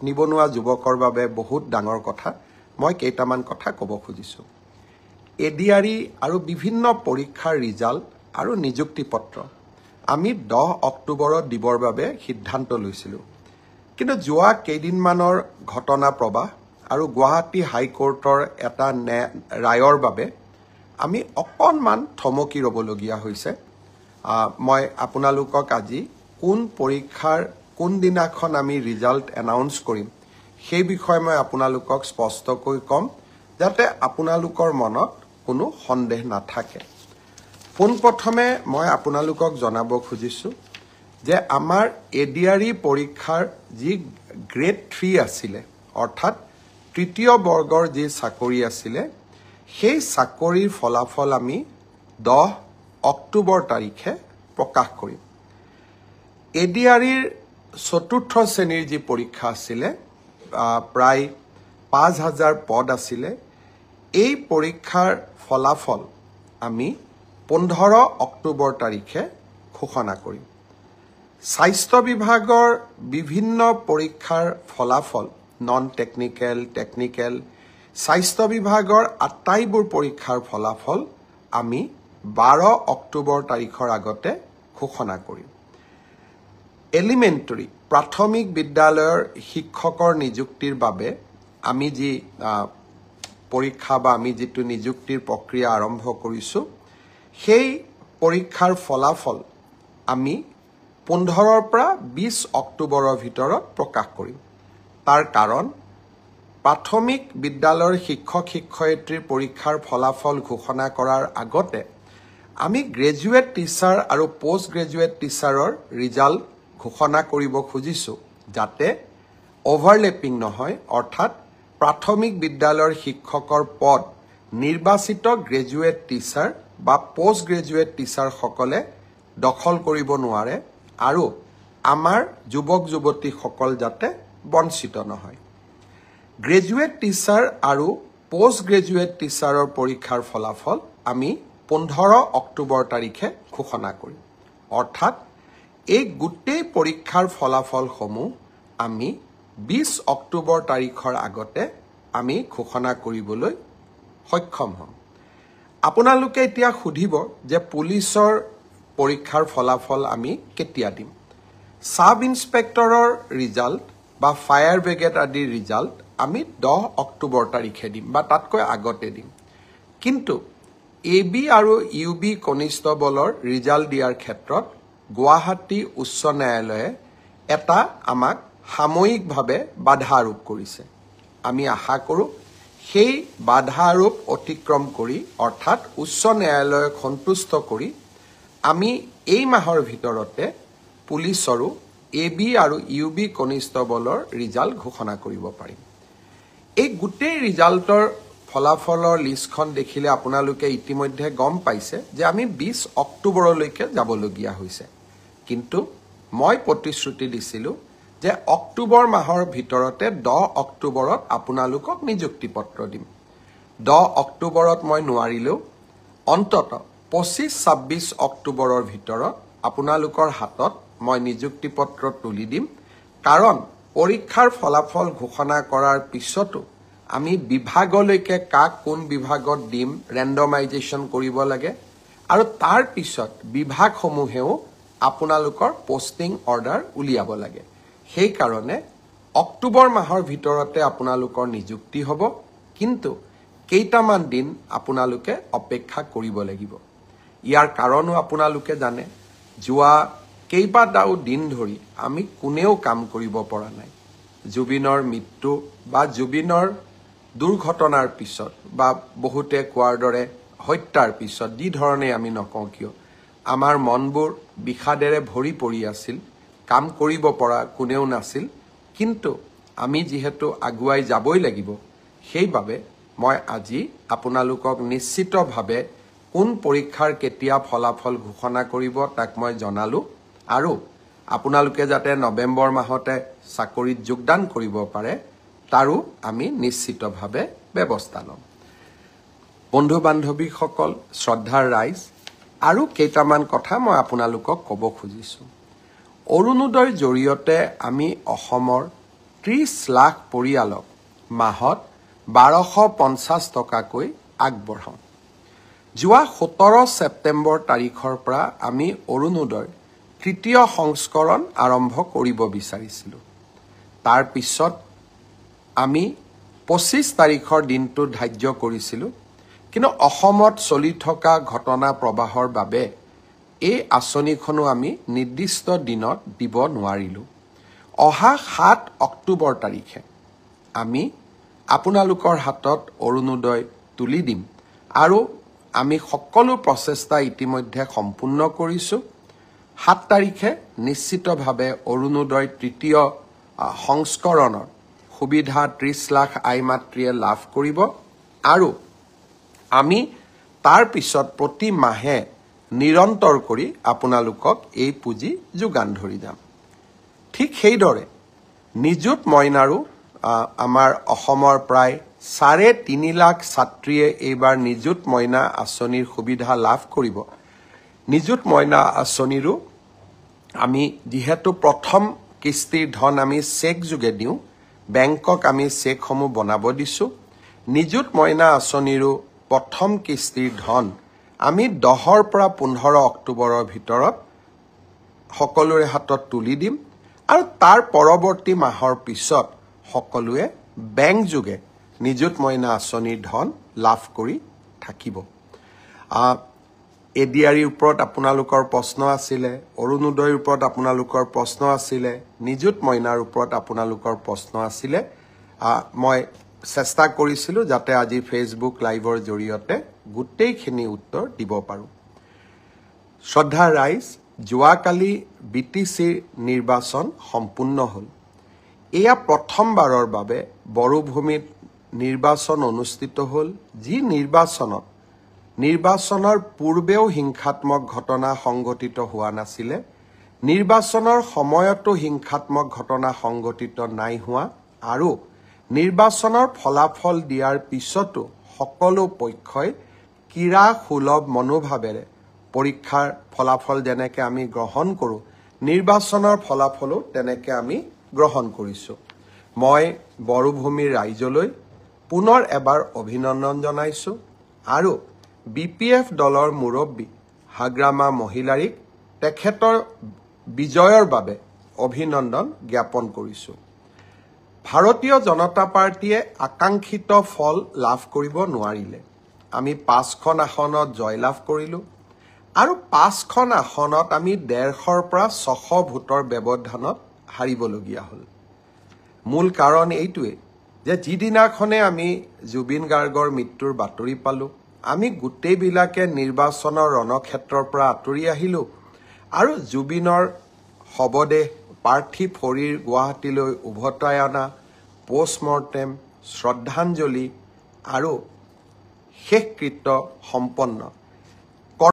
নিবনুৱা যুৱকৰ বাবে বহুত ডাঙৰ কথা মই কেইটামান কথা ক'ব খুজিছোঁ এডিআৰই আৰু বিভিন্ন পৰীক্ষাৰ ৰিজাল্ট আৰু নিযুক্তি পত্ৰ আমি 10 অক্টোবৰত দিবৰ বাবে সিদ্ধান্ত লৈছিলোঁ কিন্তু যোৱা কেইদিনমানৰ ঘটনা প্ৰবাহ আৰু গুৱাহাটী হাইকোৰ্টৰ এটা ৰায়ৰ বাবে আমি অকণমান থমকি ৰ'বলগীয়া হৈছে মই আপোনালোকক আজি কোন পৰীক্ষাৰ কোন দিনাখন আমি ৰিজাল্ট এনাউন্স কৰিম সেই বিষয়ে মই আপোনালোকক স্পষ্টকৈ ক'ম যাতে আপোনালোকৰ মনত কোনো সন্দেহ নাথাকে পোনপ্ৰথমে মই আপোনালোকক জনাব খুজিছোঁ যে আমাৰ এডিআৰই পৰীক্ষাৰ যি গ্ৰেড 3 আছিলে অৰ্থাৎ তৃতীয় বৰ্গৰ যি চাকৰি আছিলে সেই চাকৰিৰ ফলাফল আমি 10 অক্টোবৰ তাৰিখে প্ৰকাশ কৰিম এডিআৰইৰ চতুৰ্থ শ্ৰেণীৰ যি পৰীক্ষা আছিলে প্ৰায় 5000 পদ আছিলে এই পৰীক্ষাৰ ফলাফল আমি 15 অক্টোবৰ তাৰিখে ঘোষণা কৰিম স্বাস্থ্য বিভাগৰ বিভিন্ন পৰীক্ষাৰ ফলাফল নন টেকনিক্যাল টেকনিক্যাল স্বাস্থ্য বিভাগৰ আটাইবোৰ পৰীক্ষাৰ ফলাফল আমি 12 অক্টোবৰ তাৰিখৰ আগতে ঘোষণা কৰিম এলিমেন্টাৰী প্ৰাথমিক বিদ্যালয়ৰ শিক্ষকৰ নিযুক্তিৰ বাবে আমি যি পৰীক্ষা বা আমি যেটো নিযুক্তিৰ প্ৰক্ৰিয়া আৰম্ভ কৰিছো সেই পৰীক্ষাৰ ফলাফল আমি 15 পৰা 20 অক্টোবৰৰ ভিতৰত প্ৰকাশ কৰিম তাৰ কাৰণ প্ৰাথমিক বিদ্যালয়ৰ শিক্ষক শিক্ষয়িত্ৰীৰ পৰীক্ষাৰ ফলাফল ঘোষণা কৰাৰ আগতে আমি গ্ৰেজুৱেট টিচাৰ আৰু পোষ্ট গ্ৰেজুৱেট টিচাৰৰ ৰিজাল্ট ঘোষণা কৰিব খুজিছো যাতে ওভাৰলেপিং নহয় অৰ্থাৎ প্ৰাথমিক বিদ্যালয়ৰ শিক্ষকৰ পদ নিৰ্বাচিত গ্ৰেজুৱেট টিচাৰ বা পোষ্ট গ্ৰেজুৱেট টিচাৰ সকলে দখল কৰিব নোৱাৰে আৰু আমাৰ যুৱক যুৱতী সকল যাতে বঞ্চিত নহয় গ্ৰেজুৱেট টিচাৰ আৰু পোষ্ট গ্ৰেজুৱেট টিচাৰৰ পৰীক্ষাৰ ফলাফল আমি 15 অক্টোবৰ তাৰিখে ঘোষণা কৰিম অৰ্থাৎ এই গোটেই পৰীক্ষাৰ ফলাফলসমূহ আমি 20 অক্টোবৰ তাৰিখৰ আগতে আমি ঘোষণা কৰিবলৈ সক্ষম হ'ম আপোনালোকে এতিয়া সুধিব যে পুলিচৰ পৰীক্ষাৰ ফলাফল আমি কেতিয়া দিম সাব ইন্সপেক্টৰৰ ৰিজাল্ট বা ফায়াৰ ব্ৰিগেড আদিৰ ৰিজাল্ট আমি 10 অক্টোবৰ তাৰিখে দিম বা তাতকৈ আগতে দিম কিন্তু এবি আৰু ইউবি কনিষ্টবলৰ ৰিজাল্ট দিয়াৰ ক্ষেত্ৰত গুৱাহাটী উচ্চ ন্যায়ালয়ে এটা আমাক সাময়িকভাৱে বাধা আৰোপ কৰিছে আমি আশা কৰোঁ সেই বাধা আৰোপ অতিক্ৰম কৰি অৰ্থাৎ উচ্চ ন্যায়ালয়ক সন্তুষ্ট কৰি আমি এই মাহৰ ভিতৰতে পুলিচৰো এবি আৰু ইউবি কনিষ্টবলৰ ৰিজাল্ট ঘোষণা কৰিব পাৰিম এই গোটেই ৰিজাল্টৰ ফলাফলৰ লিষ্টখন দেখিলে আপোনালোকে ইতিমধ্যে গম পাইছে যে আমি 20 অক্টোবৰলৈকে যাবলগীয়া হৈছে কিন্তু মই প্ৰতিশ্ৰুতি দিছিলোঁ যে অক্টোবৰ মাহৰ ভিতৰতে 10 অক্টোবৰত আপোনালোকক নিযুক্তি পত্ৰ দিম 10 অক্টোবৰত মই নোৱাৰিলেও অন্তত 25-26 অক্টোবৰৰ ভিতৰত আপোনালোকৰ হাতত মই নিযুক্তি পত্ৰ তুলি দিম কাৰণ পৰীক্ষাৰ ফলাফল ঘোষণা কৰাৰ পিছতো আমি বিভাগলৈকে কাক কোন বিভাগত দিম ৰেণ্ডমাইজেশ্যন কৰিব লাগে আৰু তাৰ পিছত বিভাগসমূহেও আপোনালোকৰ পোষ্টিং অৰ্ডাৰ উলিয়াব লাগে সেই কাৰণে অক্টোবৰ মাহৰ ভিতৰতে আপোনালোকৰ নিযুক্তি হ'ব কিন্তু কেইটামান দিন আপোনালোকে অপেক্ষা কৰিব লাগিব ইয়াৰ কাৰণো আপোনালোকে জানে যোৱা কেইবাটাও দিন ধৰি আমি কোনেও কাম কৰিব পৰা নাই জুবিনৰ মৃত্যু বা জুবিনৰ দুৰ্ঘটনাৰ পিছত বা বহুতে কোৱাৰ দৰে হত্যাৰ পিছত যি ধৰণে আমি নকওঁ কিয় আমাৰ মনবোৰ বিষাদেৰে ভৰি পৰি আছিল কাম কৰিব পৰা কোনেও নাছিল কিন্তু আমি যেহেতু আগুৱাই যাবই লাগিব সেইবাবে মই আজি আপোনালোকক নিশ্চিতভাৱে কোন পৰীক্ষাৰ কেতিয়া ফলাফল ঘোষণা কৰিব তাক মই জনালো আৰু আপোনালোকে যাতে নৱেম্বৰ মাহতে চাকৰিত যোগদান কৰিব পাৰে তাৰো আমি নিশ্চিতভাৱে ব্যৱস্থা লম বন্ধু বান্ধৱীসকল শ্ৰদ্ধাৰ ৰাইজ আৰু কেইটামান কথা মই আপোনালোকক ক'ব খুজিছো অৰুণোদয়ৰ জৰিয়তে আমি অসমৰ 30 লাখ পৰিয়ালক মাহত 1250 টকাকৈ আগবঢ়াওঁ। যোৱা 17 ছেপ্টেম্বৰ তাৰিখৰ পৰা আমি অৰুণোদয় তৃতীয় সংস্কৰণ আৰম্ভ কৰিব বিচাৰিছিলোঁ। তাৰ পিছত আমি 25 তাৰিখৰ দিনটো ধাৰ্য কৰিছিলোঁ, কিন্তু অসমত চলি থকা ঘটনা প্ৰবাহৰ বাবে এই আঁচনিখনো আমি নিৰ্দিষ্ট দিনত দিব নোৱাৰিলোঁ। অহা 7 অক্টোবৰ তাৰিখে আমি আপোনালোকৰ হাতত অৰুণোদয় তুলি দিম আৰু আমি সকলো প্ৰচেষ্টা ইতিমধ্যে সম্পূৰ্ণ কৰিছোঁ। 7 তাৰিখে নিশ্চিতভাৱে অৰুণোদয় তৃতীয় সংস্কৰণৰ সুবিধা 30 লাখ আই মাতৃয়ে লাভ কৰিব আৰু আমি তাৰ পিছত প্ৰতি মাহে নিৰন্তৰ কৰি আপোনালোকক এই পুঁজি যোগান ধৰি যাম। ঠিক সেইদৰে নিযুত মইনাৰো আমাৰ অসমৰ প্ৰায় 3.5 লাখ ছাত্ৰীয়ে এইবাৰ নিযুত মইনা আঁচনিৰ সুবিধা লাভ কৰিব। নিযুত মইনা আঁচনিৰো আমি যিহেতু প্ৰথম কিস্তিৰ ধন আমি চেক যোগে দিওঁ, বেংকক আমি চেকসমূহ বনাব দিছোঁ। নিযুত মইনা আঁচনিৰো প্ৰথম কিস্তিৰ ধন আমি 10 পৰা 15 অক্টোবৰৰ ভিতৰত সকলোৰে হাতত তুলি দিম আৰু তাৰ পৰৱৰ্তী মাহৰ পিছত সকলোৱে বেংক যোগে নিযুত মইনা আঁচনিৰ ধন লাভ কৰি থাকিব। এডিআৰিৰ ওপৰত আপোনালোকৰ প্ৰশ্ন আছিলে, অৰুণোদয়ৰ ওপৰত আপোনালোকৰ প্ৰশ্ন আছিলে, নিযুত মইনাৰ ওপৰত আপোনালোকৰ প্ৰশ্ন আছিলে। মই চেষ্টা কৰিছিলোঁ যাতে আজি ফেচবুক লাইভৰ জৰিয়তে গোটেইখিনি উত্তৰ দিব পাৰোঁ। শ্ৰদ্ধা ৰাইজ, যোৱাকালি BTCৰ নিৰ্বাচন সম্পূৰ্ণ হ'ল। এয়া প্ৰথমবাৰৰ বাবে বড়োভূমিত নিৰ্বাচন অনুষ্ঠিত হ'ল, যি নিৰ্বাচনৰ পূৰ্বেও হিংসাত্মক ঘটনা সংঘটিত হোৱা নাছিলে, নিৰ্বাচনৰ সময়তো হিংসাত্মক ঘটনা সংঘটিত নাই হোৱা আৰু নিৰ্বাচনৰ ফলাফল দিয়াৰ পিছতো সকলো পক্ষই ক্ৰীড়া সুলভ মনোভাৱেৰে পৰীক্ষাৰ ফলাফল যেনেকৈ আমি গ্ৰহণ কৰোঁ, নিৰ্বাচনৰ ফলাফলো তেনেকৈ আমি গ্ৰহণ কৰিছোঁ। মই বড়োভূমিৰ ৰাইজলৈ পুনৰ এবাৰ অভিনন্দন জনাইছোঁ আৰু BPF দলৰ মুৰব্বী হাগ্ৰামা মহিলাৰীক তেখেতৰ বিজয়ৰ বাবে অভিনন্দন জ্ঞাপন কৰিছোঁ। ভাৰতীয় জনতা পাৰ্টীয়ে আকাংক্ষিত ফল লাভ কৰিব নোৱাৰিলে। আমি 5খন আসনত জয়লাভ কৰিলোঁ আৰু 5খন আসনত আমি 150ৰ পৰা 600 ভোটৰ ব্যৱধানত হাৰিবলগীয়া হ'ল। মূল কাৰণ এইটোৱে যে যিদিনাখনে আমি জুবিন গাৰ্গৰ মৃত্যুৰ বাতৰি পালোঁ, আমি গোটেইবিলাকে নিৰ্বাচনৰ ৰণক্ষেত্ৰৰ পৰা আঁতৰি আহিলোঁ আৰু জুবিনৰ শৱদেহ পাৰ্থিৱ শৰীৰ গুৱাহাটীলৈ উভতাই অনা, পোষ্টমৰ্টেম, শ্ৰদ্ধাঞ্জলি আৰু শেষকৃত্য সম্পন্ন